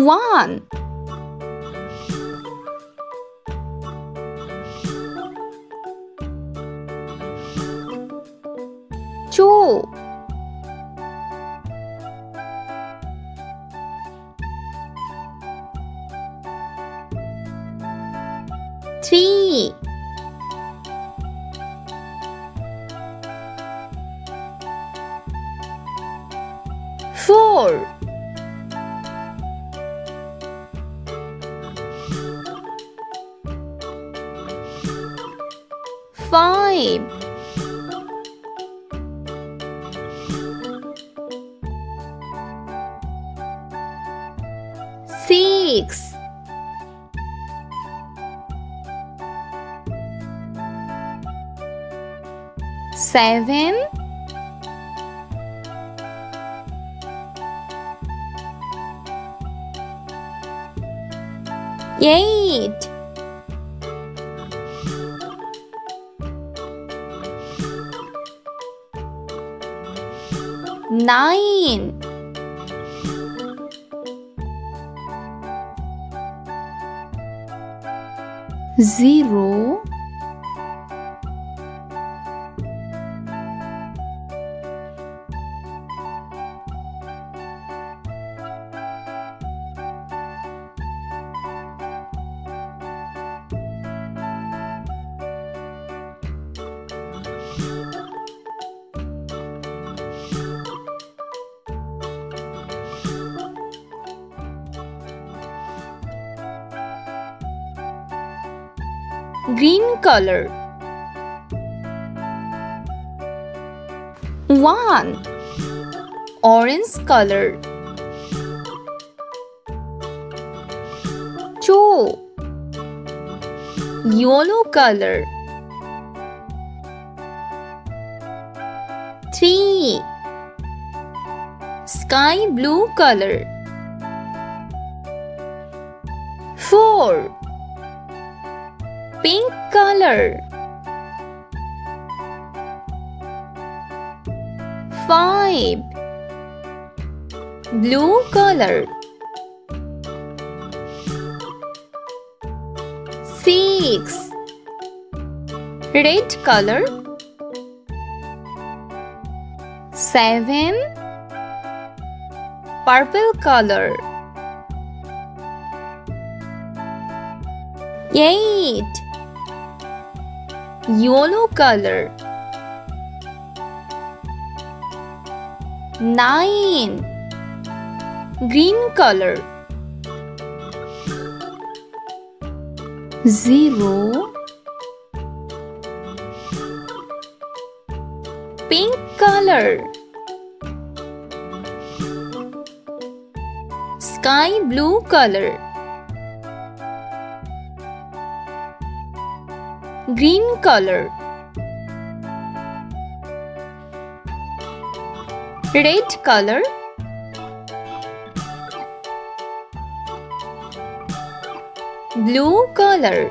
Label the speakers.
Speaker 1: 1 2 3 4 5 6 7 8 9 0 green color 1 orange color 2 yellow color 3 sky blue color 4 pink color 5 blue color 6 red color 7 purple color 8 yellow color 9 green color 0 pink color sky blue color green color red color blue color